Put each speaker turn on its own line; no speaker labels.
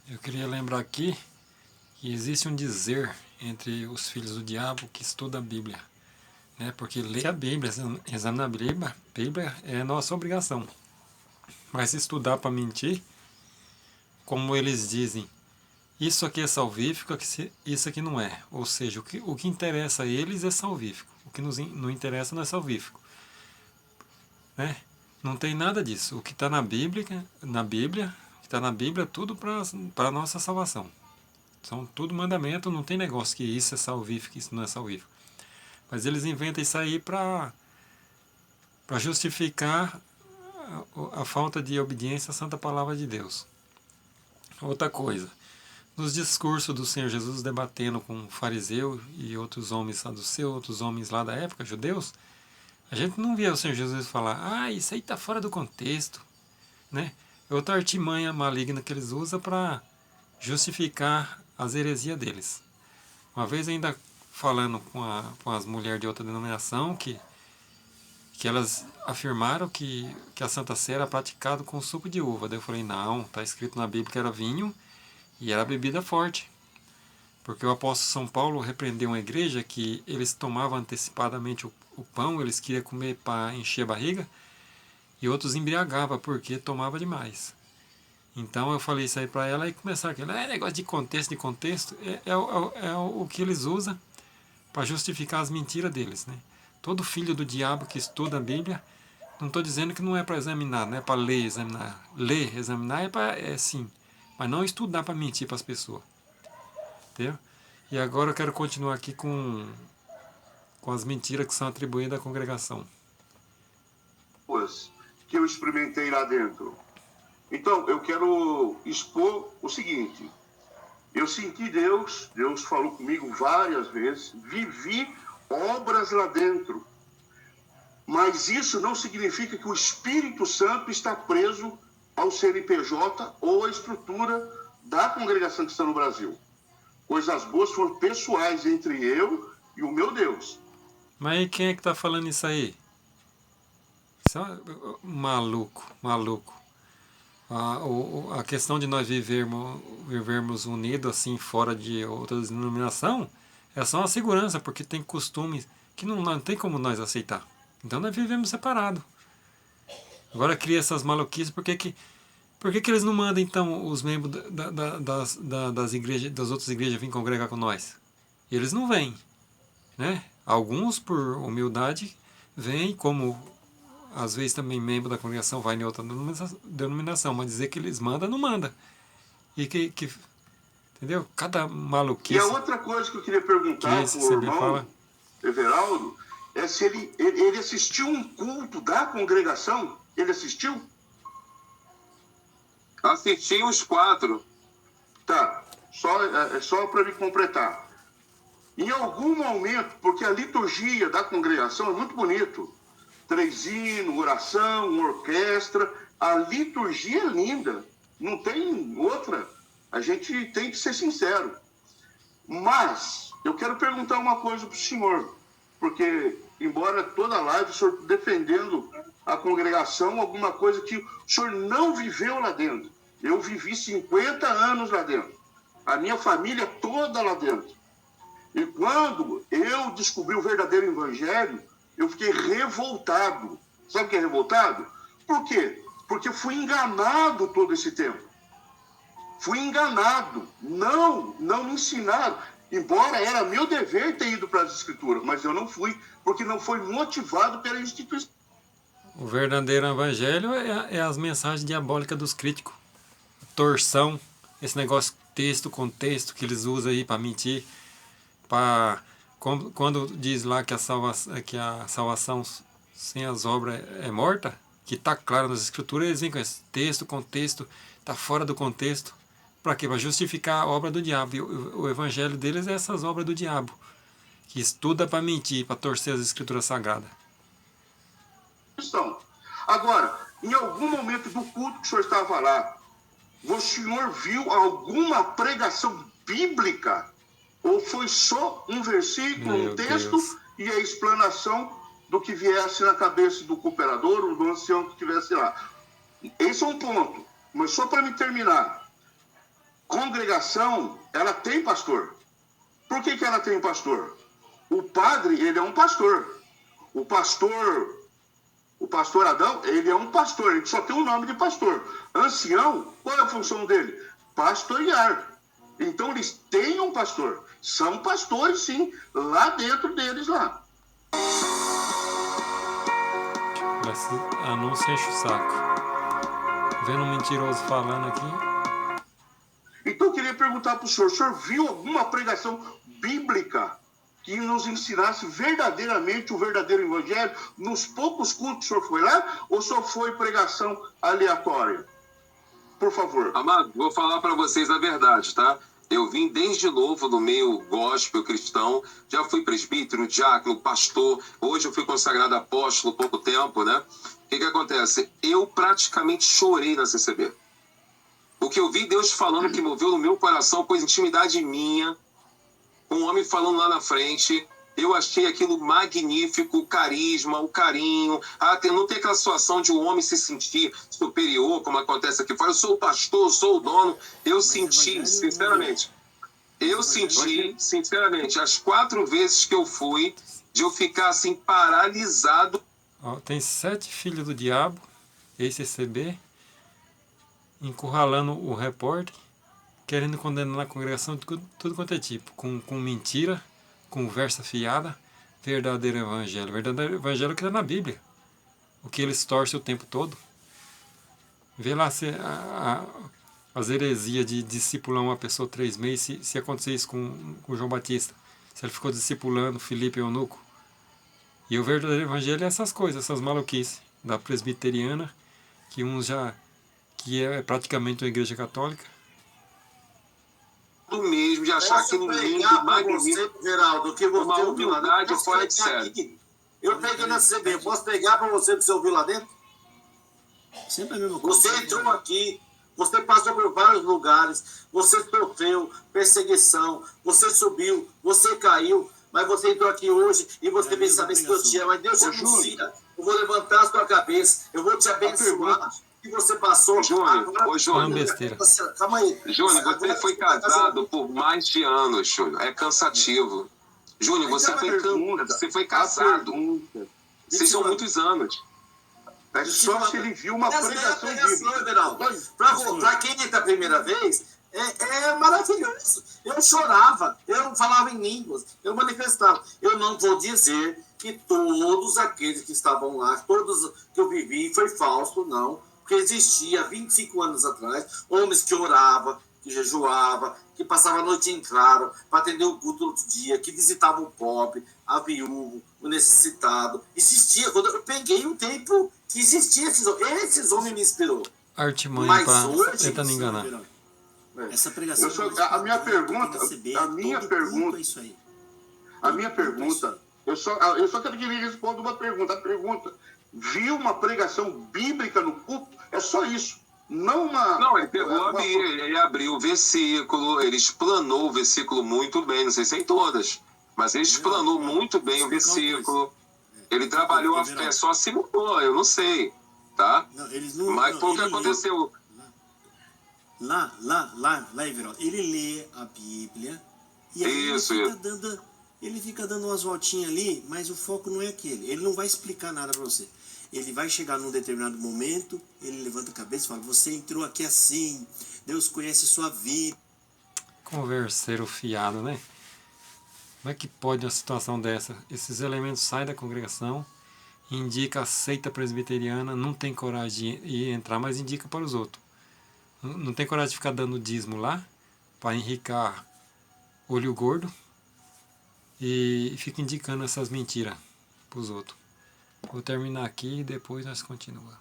Eu queria lembrar aqui que existe um dizer entre os filhos do diabo que estuda a Bíblia, né? Porque ler a Bíblia, examinar a Bíblia é nossa obrigação. Mas estudar para mentir, como eles dizem, isso aqui é salvífico, isso aqui não é. Ou seja, o que interessa a eles é salvífico, o que não interessa não é salvífico, né? Não tem nada disso. O que está na Bíblia, o que está na Bíblia é tudo para a nossa salvação. São tudo mandamento, não tem negócio que isso é salvífico, isso não é salvífico. Mas eles inventam isso aí para justificar a falta de obediência à santa palavra de Deus. Outra coisa, nos discursos do Senhor Jesus debatendo com um fariseu e outros homens saduceus, outros homens lá da época, judeus, a gente não via o Senhor Jesus falar, isso aí está fora do contexto, né? É outra artimanha maligna que eles usam para justificar as heresias deles. Uma vez ainda falando com as mulheres de outra denominação que elas afirmaram que a Santa Ceia era praticada com suco de uva. Daí eu falei, não, está escrito na Bíblia que era vinho e era bebida forte. Porque o apóstolo São Paulo repreendeu uma igreja que eles tomavam antecipadamente o pão, eles queriam comer para encher a barriga, e outros embriagavam porque tomava demais. Então eu falei isso aí para ela e começaram aquilo, negócio de contexto, é o que eles usam para justificar as mentiras deles, né? Todo filho do diabo que estuda a Bíblia, não estou dizendo que não é para examinar, não é para ler, examinar. Ler, examinar é sim, mas não estudar para mentir para as pessoas. Entendeu? E agora eu quero continuar aqui com as mentiras que são atribuídas à congregação.
Que eu experimentei lá dentro. Então, eu quero expor o seguinte. Eu senti Deus falou comigo várias vezes, vivi obras lá dentro. Mas isso não significa que o Espírito Santo está preso ao CNPJ ou à estrutura da congregação cristã no Brasil. Coisas boas foram pessoais entre eu e o meu Deus.
Mas aí quem é que está falando isso aí? Isso é maluco. A questão de nós vivermos unidos assim fora de outra denominação é só uma segurança, porque tem costumes que não tem como nós aceitar. Então nós vivemos separados. Agora cria essas maluquices, por que eles não mandam então os membros das igrejas, das outras igrejas vir congregar com nós? Eles não vêm, né? Alguns por humildade vêm, como às vezes também membro da congregação vai em outra denominação, mas dizer que eles mandam, não manda. E entendeu? Cada maluquice.
E a outra coisa que eu queria perguntar para o irmão Everaldo é se ele assistiu um culto da congregação. Ele assistiu?
Assisti os 4.
Tá, só para me completar. Em algum momento, porque a liturgia da congregação é muito bonito, 3 hinos, oração, uma orquestra, a liturgia é linda, não tem outra, a gente tem que ser sincero. Mas eu quero perguntar uma coisa para o senhor, porque embora toda live o senhor defendendo a congregação, alguma coisa que o senhor não viveu lá dentro. Eu vivi 50 anos lá dentro, a minha família toda lá dentro. E quando eu descobri o verdadeiro evangelho, eu fiquei revoltado. Sabe o que é revoltado? Por quê? Porque fui enganado todo esse tempo. Fui enganado. Não me ensinaram. Embora era meu dever ter ido para as escrituras, mas eu não fui, porque não foi motivado pela instituição.
O verdadeiro evangelho é as mensagens diabólicas dos críticos. Torção, esse negócio texto, contexto que eles usam aí para mentir. Quando diz lá que a salvação sem as obras é morta, que está claro nas escrituras, eles vêm com esse texto, contexto, está fora do contexto. Para quê? Para justificar a obra do diabo. E o evangelho deles é essas obras do diabo, que estuda para mentir, para torcer as escrituras sagradas.
Agora, em algum momento do culto que o senhor estava lá, o senhor viu alguma pregação bíblica? Ou foi só um versículo, um texto e a explanação do que viesse na cabeça do cooperador ou do ancião que estivesse lá? Esse é um ponto. Mas só para me terminar. congregação, ela tem pastor. Por que ela tem pastor? O padre, ele é um pastor. O pastor Adão, ele é um pastor, ele só tem o nome de pastor. Ancião, qual é a função dele? Pastorear. Então eles têm um pastor. São pastores, sim, lá dentro deles lá.
Não se enche o saco. Vendo um mentiroso falando aqui.
Então eu queria perguntar para o senhor viu alguma pregação bíblica que nos ensinasse verdadeiramente o verdadeiro evangelho nos poucos cultos que o senhor foi lá, ou só foi pregação aleatória? Por favor.
Amado, vou falar para vocês a verdade, tá? Eu vim desde novo no meio gospel cristão, já fui presbítero, diácono, pastor, hoje eu fui consagrado apóstolo há pouco tempo, né? O que acontece? Eu praticamente chorei na CCB. O que eu vi Deus falando que moveu no meu coração, coisa intimidade minha, um homem falando lá na frente, eu achei aquilo magnífico, o carisma, o carinho, não ter aquela situação de um homem se sentir superior, como acontece aqui fora. Eu sou o pastor, eu sou o dono. Eu senti, sinceramente, as 4 vezes que eu fui, de eu ficar assim, paralisado.
Ó, tem 7 filhos do diabo, ex-CCB, encurralando o repórter, querendo condenar a congregação de tudo quanto é tipo, com mentira, conversa fiada, verdadeiro evangelho. Verdadeiro evangelho que está na Bíblia. O que eles torcem o tempo todo. Vê lá as heresias de discipular uma pessoa 3 meses, se acontecer isso com João Batista. Se ele ficou discipulando Filipe Eunuco. E o verdadeiro evangelho é essas coisas, essas maluquices da presbiteriana, que é praticamente uma igreja católica.
Mesmo de achar aquilo lindo, magnífico,
Geraldo, que você
uma humildade fora de série.
Eu peguei na CB, posso pegar para você que você ouviu lá dentro?
Sempre a mesma coisa.
Você entrou aqui, você passou por vários lugares, você sofreu perseguição, você subiu, você caiu, mas você entrou aqui hoje e você vem saber se Deus te ama. Mas Deus te anuncia, eu vou levantar a sua cabeça, eu vou te abençoar. Que você passou.
Júnior,
besteira.
Calma aí.
Júnior, você foi casado por mais de anos, Júnior. É cansativo. Júnior, você foi casado. Vocês são muitos anos.
É só se ele viu uma pregação bíblica.
Para quem entra a primeira vez, é maravilhoso. Eu chorava, eu falava em línguas, eu manifestava. Eu não vou dizer que todos aqueles que estavam lá, todos que eu vivi, foi falso, não. Porque existia, 25 anos atrás, homens que oravam, que jejuavam, que passavam a noite em claro para atender o culto outro dia, que visitavam o pobre, a viúvo, o necessitado. Existia, quando eu peguei um tempo que existia, esses homens me inspirou.
Artimanha para tentando enganar.
Essa pregação...
A minha pergunta, eu só quero que ele responda uma pergunta. A pergunta, viu uma pregação bíblica no culto? É só isso. Não,
ele pegou a Bíblia, ele abriu o versículo, ele explanou o versículo muito bem, não sei se em todas, mas ele explanou muito bem o versículo. Ele trabalhou a fé, só simulou, eu não sei, tá? Mas foi o que aconteceu.
Lá, Everaldo, ele lê a Bíblia e aí ele fica dando umas voltinhas ali, mas o foco não é aquele. Ele não vai explicar nada para você. Ele vai chegar num determinado momento, ele levanta a cabeça e fala, você entrou aqui assim, Deus conhece sua vida.
Converseiro fiado, né? Como é que pode uma situação dessa? Esses elementos saem da congregação, indica a seita presbiteriana, não tem coragem de entrar, mas indica para os outros. Não tem coragem de ficar dando dízimo lá, para enricar olho gordo, e fica indicando essas mentiras para os outros. Vou terminar aqui e depois nós continuamos.